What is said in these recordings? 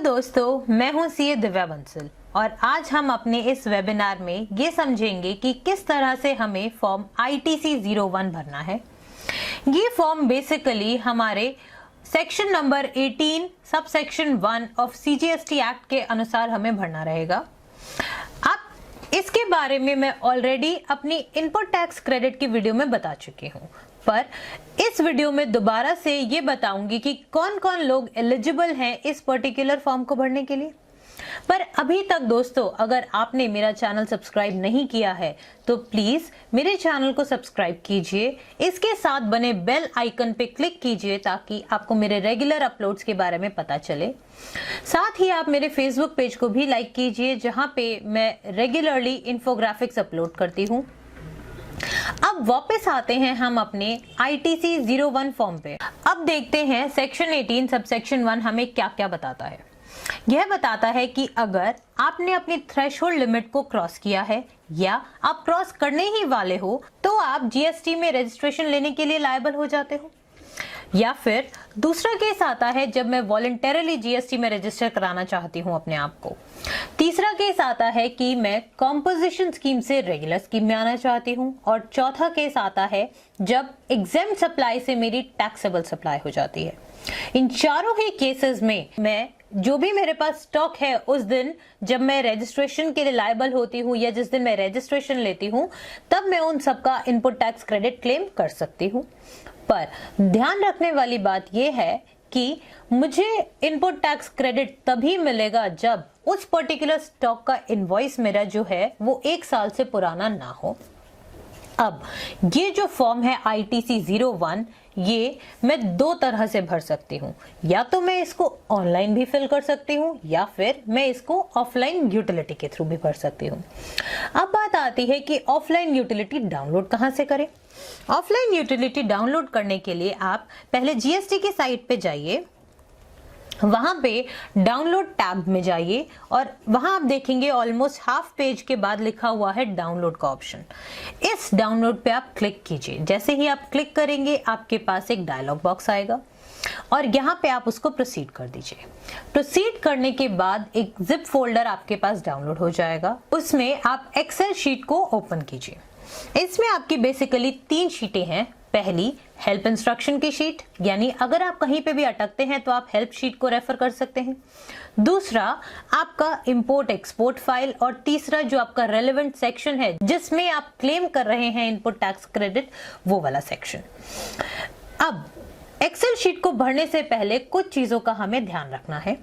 दोस्तों, मैं हूं सीए दिव्या बंसल और आज हम अपने इस वेबिनार में ये समझेंगे कि किस तरह से हमें फॉर्म ITC 01 भरना है। ये फॉर्म बेसिकली हमारे section number 18 sub section 1 of CGST act के अनुसार हमें भरना रहेगा। अब इसके बारे में मैं ऑलरेडी अपनी इनपुट टैक्स क्रेडिट की वीडियो में बता चुकी हूँ, पर इस वीडियो में दोबारा से ये बताऊंगी कि कौन कौन लोग एलिजिबल हैं इस पर्टिकुलर फॉर्म को भरने के लिए। पर अभी तक दोस्तों, अगर आपने मेरा चैनल सब्सक्राइब नहीं किया है तो प्लीज मेरे चैनल को सब्सक्राइब कीजिए, इसके साथ बने बेल आइकन पे क्लिक कीजिए ताकि आपको मेरे रेगुलर अपलोड्स के बारे में पता चले। साथ ही आप मेरे फेसबुक पेज को भी लाइक कीजिए, जहां पे मैं रेगुलरली इन्फोग्राफिक्स अपलोड करती हूँ। अब वापस आते हैं हम अपने ITC 01 फॉर्म पे। अब देखते हैं सेक्शन 18 सबसेक्शन 1 हमें क्या क्या बताता है। यह बताता है कि अगर आपने अपनी थ्रेशोल्ड लिमिट को क्रॉस किया है या आप क्रॉस करने ही वाले हो तो आप GST में रजिस्ट्रेशन लेने के लिए लायबल हो जाते हो। या फिर दूसरा केस आता है जब मैं वॉलंटरली GST में रजिस्टर कराना चाहती हूँ अपने आप को। तीसरा केस आता है कि मैं कॉम्पोजिशन स्कीम से रेगुलर स्कीम में आना चाहती हूँ। और चौथा केस आता है जब एग्जेम्प्ट सप्लाई से मेरी टैक्सेबल सप्लाई हो जाती है। इन चारों ही केसेस में मैं जो भी मेरे पास स्टॉक है उस दिन जब मैं रजिस्ट्रेशन के लिए लायबल होती हूँ या जिस दिन मैं रजिस्ट्रेशन लेती हूँ तब मैं उन सबका इनपुट टैक्स क्रेडिट क्लेम कर सकती हूँ। पर ध्यान रखने वाली बात यह है कि मुझे इनपुट टैक्स क्रेडिट तभी मिलेगा जब उस पर्टिकुलर स्टॉक का इनवॉइस मेरा जो है वो 1 साल से पुराना ना हो। अब ये जो फॉर्म है ITC 01, ये मैं 2 तरह से भर सकती हूँ। या तो मैं इसको ऑनलाइन भी फिल कर सकती हूँ या फिर मैं इसको ऑफलाइन यूटिलिटी के थ्रू भी भर सकती हूँ। अब बात आती है कि ऑफलाइन यूटिलिटी डाउनलोड कहाँ से करें। ऑफलाइन यूटिलिटी डाउनलोड करने के लिए आप पहले GST की साइट पे जाइए, वहां पे डाउनलोड टैब में जाइए और वहां आप देखेंगे ऑलमोस्ट हाफ पेज के बाद लिखा हुआ है डाउनलोड का ऑप्शन। इस डाउनलोड पे आप क्लिक कीजिए। जैसे ही आप क्लिक करेंगे आपके पास एक डायलॉग बॉक्स आएगा और यहाँ पे आप उसको प्रोसीड कर दीजिए। प्रोसीड करने के बाद एक जिप फोल्डर आपके पास डाउनलोड हो जाएगा। उसमें आप एक्सेल शीट को ओपन कीजिए। इसमें आपकी बेसिकली 3 शीटें हैं। पहली हेल्प इंस्ट्रक्शन की शीट, यानी अगर आप कहीं पे भी अटकते हैं तो आप हेल्प शीट को रेफर कर सकते हैं। दूसरा आपका इंपोर्ट एक्सपोर्ट फाइल और तीसरा जो आपका रेलेवेंट सेक्शन है जिसमें आप क्लेम कर रहे हैं इनपुट टैक्स क्रेडिट, वो वाला सेक्शन। अब एक्सेल शीट को भरने से पहले कुछ चीजों का हमें ध्यान रखना है।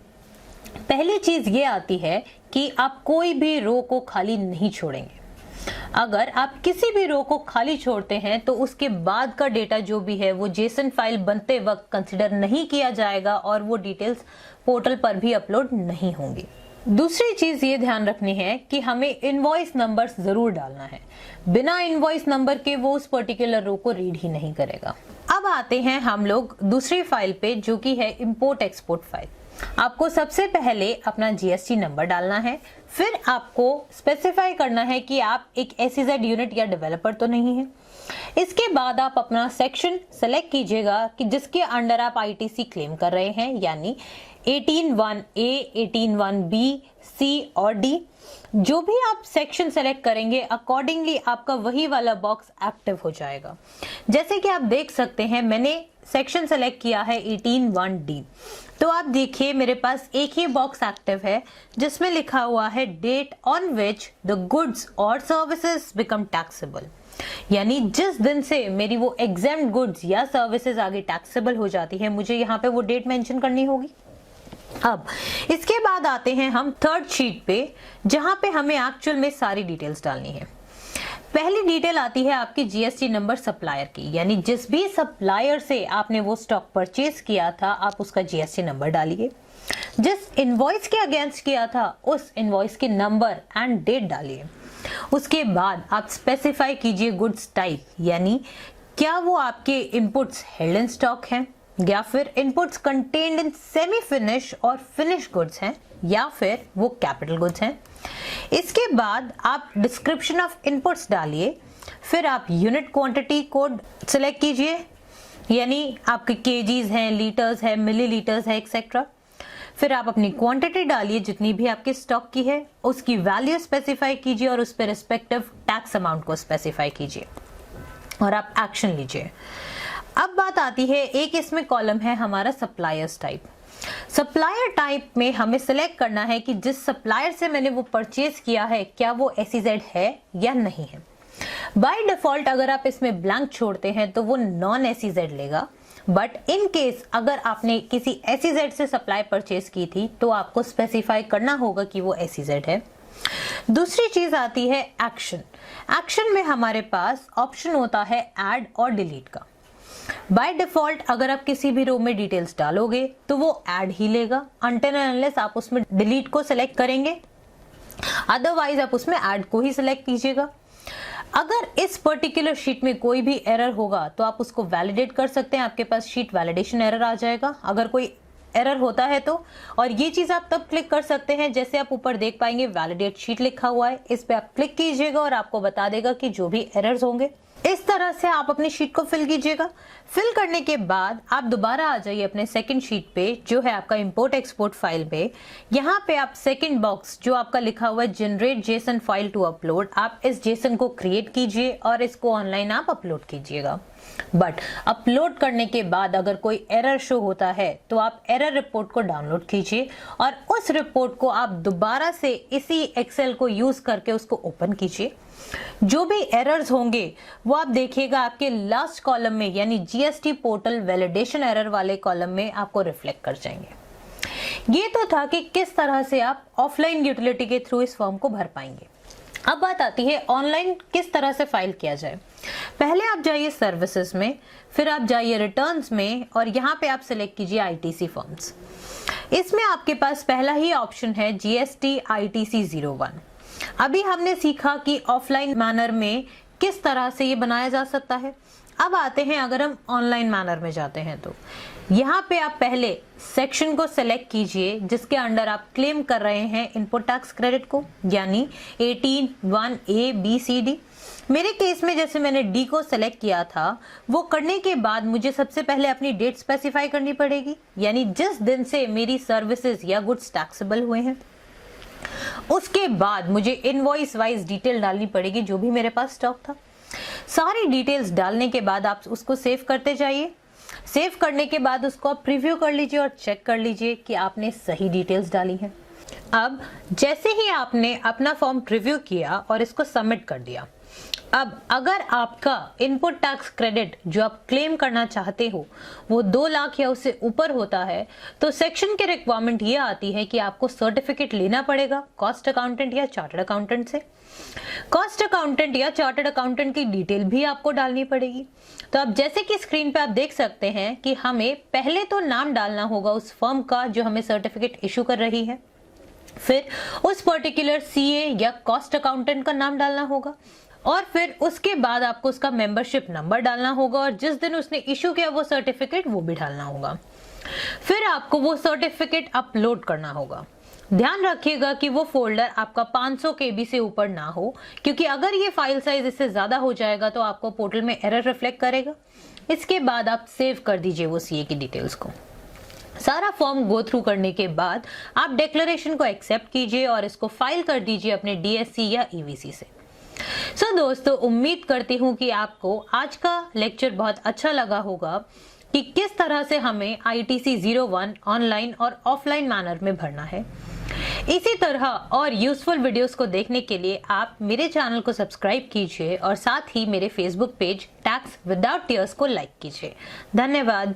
पहली चीज ये आती है कि आप कोई भी रो को खाली नहीं छोड़ेंगे। अगर आप किसी भी रो को खाली छोड़ते हैं तो उसके बाद का डेटा जो भी है वो JSON फाइल बनते वक्त कंसिडर नहीं किया जाएगा और वो डिटेल्स पोर्टल पर भी अपलोड नहीं होंगी। दूसरी चीज ये ध्यान रखनी है कि हमें इनवॉइस नंबर जरूर डालना है। बिना इनवॉइस नंबर के वो उस पर्टिकुलर रो को रीड ही नहीं करेगा। अब आते हैं हम लोग दूसरी फाइल पे जो कि है इंपोर्ट एक्सपोर्ट फाइल। आपको सबसे पहले अपना GST नंबर डालना है, फिर आपको स्पेसिफाई करना है कि आप एक SEZ यूनिट या डेवलपर तो नहीं है। इसके बाद आप अपना सेक्शन सेलेक्ट कीजिएगा कि जिसके अंडर आप ITC क्लेम कर रहे हैं, यानी 18(1)A, 18(1)B, C और D। जो भी आप सेक्शन सेलेक्ट करेंगे अकॉर्डिंगली आपका वही वाला बॉक्स एक्टिव हो जाएगा। जैसे कि आप देख सकते हैं मैंने सेक्शन सेलेक्ट किया है 18(1)D, तो आप देखिए मेरे पास एक ही बॉक्स एक्टिव है जिसमें लिखा हुआ है date on which the goods और सर्विसेज बिकम टैक्सेबल, यानी जिस दिन से मेरी वो एग्जेम्प्ट गुड्स या सर्विसेज आगे टैक्सेबल हो जाती है मुझे यहाँ पे वो डेट मेंशन करनी होगी। अब इसके बाद आते हैं हम थर्ड शीट पे जहां पे हमें एक्चुअल में सारी डिटेल्स डालनी है। पहली डिटेल आती है आपकी GST नंबर सप्लायर की, यानी जिस भी सप्लायर से आपने वो स्टॉक परचेज किया था आप उसका GST नंबर डालिए। जिस इनवॉइस के अगेंस्ट किया था उस इनवॉइस के नंबर एंड डेट डालिए। उसके बाद आप स्पेसिफाई कीजिए गुड्स टाइप, यानी क्या वो आपके इनपुट्स हेल्ड इन स्टॉक हैं या फिर inputs contained in semi finish और फिनिश गुड्स हैं या फिर वो कैपिटल गुड्स हैं। इसके बाद आप डिस्क्रिप्शन ऑफ इनपुट्स डालिए, फिर आप यूनिट क्वांटिटी कोड सिलेक्ट कीजिए, यानी आपके केजीज हैं, लीटर्स है, मिलीलीटर्स है एक्सेट्रा। फिर आप अपनी क्वांटिटी डालिए जितनी भी आपके स्टॉक की है, उसकी वैल्यू स्पेसिफाई कीजिए और उस पर रिस्पेक्टिव टैक्स अमाउंट को स्पेसिफाई कीजिए और आप एक्शन लीजिए। अब बात आती है, एक इसमें कॉलम है हमारा सप्लायर्स टाइप। सप्लायर टाइप में हमें सिलेक्ट करना है कि जिस सप्लायर से मैंने वो परचेज किया है क्या वो SEZ है या नहीं है। बाय डिफॉल्ट अगर आप इसमें ब्लैंक छोड़ते हैं तो वो नॉन SEZ लेगा, बट इन केस अगर आपने किसी SEZ से सप्लाई परचेज की थी तो आपको स्पेसिफाई करना होगा कि वो SEZ है। दूसरी चीज आती है एक्शन। एक्शन में हमारे पास ऑप्शन होता है ऐड और डिलीट का। बाय डिफॉल्ट अगर आप किसी भी रो में डिटेल्स डालोगे तो वो ऐड ही लेगा अनटिल एंड अनलेस आप उसमें डिलीट को सिलेक्ट करेंगे, अदरवाइज आप उसमें ऐड को ही सिलेक्ट कीजिएगा। अगर इस पर्टिकुलर शीट में कोई भी एरर होगा तो आप उसको वैलिडेट कर सकते हैं, आपके पास शीट वैलिडेशन एरर आ जाएगा अगर कोई एरर होता है तो। और ये चीज आप तब क्लिक कर सकते हैं जैसे आप ऊपर देख पाएंगे वैलिडेट शीट लिखा हुआ है, इस पे आप क्लिक कीजिएगा और आपको बता देगा कि जो भी एरर्स होंगे इस तरह से आप अपनी शीट को फिल कीजिएगा। फिल करने के बाद आप दोबारा आ जाइए अपने सेकंड शीट पे जो है आपका इंपोर्ट एक्सपोर्ट फाइल पे। यहाँ पे आप सेकंड बॉक्स जो आपका लिखा हुआ है generate JSON file to upload, आप इस जेसन को क्रिएट कीजिए और इसको ऑनलाइन आप अपलोड कीजिएगा। बट अपलोड करने के बाद अगर कोई एरर शो होता है तो आप एरर रिपोर्ट को डाउनलोड कीजिए और उस रिपोर्ट को आप दोबारा से इसी एक्सेल को यूज करके उसको ओपन कीजिए। जो भी एरर्स होंगे वो आप देखिएगा आपके लास्ट कॉलम में यानी GST पोर्टल वैलिडेशन एरर वाले कॉलम में आपको रिफ्लेक्ट कर जाएंगे। ये तो था कि किस तरह से आप ऑफलाइन यूटिलिटी के थ्रू इस फॉर्म को भर पाएंगे। अब बात आती है ऑनलाइन किस तरह से फाइल किया जाए। पहले आप जाइए सर्विसेज में, फिर आप जाइए रिटर्न्स में और यहाँ पे आप सिलेक्ट कीजिए ITC फॉर्म्स। इसमें आपके पास पहला ही ऑप्शन है GST ITC 01। अभी हमने सीखा कि ऑफलाइन मैनर में किस तरह से ये बनाया जा सकता है। अब आते हैं अगर हम ऑनलाइन मैनर में जाते हैं तो यहाँ पे आप पहले सेक्शन को सिलेक्ट कीजिए जिसके अंडर आप क्लेम कर रहे हैं इनपुट टैक्स क्रेडिट को, यानी 18(1)(a) (b) (c) (d). मेरे केस में जैसे मैंने D को सिलेक्ट किया था, वो करने के बाद मुझे सबसे पहले अपनी डेट स्पेसिफाई करनी पड़ेगी, यानी जिस दिन से मेरी सर्विसेज या गुड्स टैक्सेबल हुए हैं। उसके बाद मुझे इनवॉइस वाइज डिटेल डालनी पड़ेगी जो भी मेरे पास स्टॉक था। सारी डिटेल्स डालने के बाद आप उसको सेव करते जाइए। सेव करने के बाद उसको आप प्रीव्यू कर लीजिए और चेक कर लीजिए कि आपने सही डिटेल्स डाली हैं। अब जैसे ही आपने अपना फॉर्म प्रीव्यू किया और इसको सबमिट कर दिया, अब अगर आपका इनपुट टैक्स क्रेडिट जो आप क्लेम करना चाहते हो वो 2 लाख या उससे ऊपर होता है तो सेक्शन की रिक्वायरमेंट ये आती है कि आपको सर्टिफिकेट लेना पड़ेगा कॉस्ट अकाउंटेंट या चार्टर्ड अकाउंटेंट से। कॉस्ट अकाउंटेंट या चार्टर्ड अकाउंटेंट की डिटेल भी आपको डालनी पड़ेगी। तो अब जैसे कि स्क्रीन पे आप देख सकते हैं कि हमें पहले तो नाम डालना होगा उस फर्म का जो हमें सर्टिफिकेट इशू कर रही है, फिर उस पर्टिकुलर CA या कॉस्ट अकाउंटेंट का नाम डालना होगा और फिर उसके बाद आपको उसका मेंबरशिप नंबर डालना होगा और जिस दिन उसने इशू किया वो सर्टिफिकेट वो भी डालना होगा। फिर आपको वो सर्टिफिकेट अपलोड करना होगा। ध्यान रखिएगा कि वो फोल्डर आपका 500 KB से ऊपर ना हो, क्योंकि अगर ये फाइल साइज इससे ज्यादा हो जाएगा तो आपको पोर्टल में एरर रिफ्लेक्ट करेगा। इसके बाद आप सेव कर दीजिए वो CA की डिटेल्स को। सारा फॉर्म गो थ्रू करने के बाद आप डिक्लेरेशन को एक्सेप्ट कीजिए और इसको फाइल कर दीजिए अपने DSC या EVC से। दोस्तों, उम्मीद करती हूँ कि आपको आज का लेक्चर बहुत अच्छा लगा होगा कि किस तरह से हमें ITC 01 ऑनलाइन और ऑफलाइन मैनर में भरना है। इसी तरह और यूजफुल वीडियोस को देखने के लिए आप मेरे चैनल को सब्सक्राइब कीजिए और साथ ही मेरे Facebook page tax without tears को लाइक कीजिए। धन्यवाद।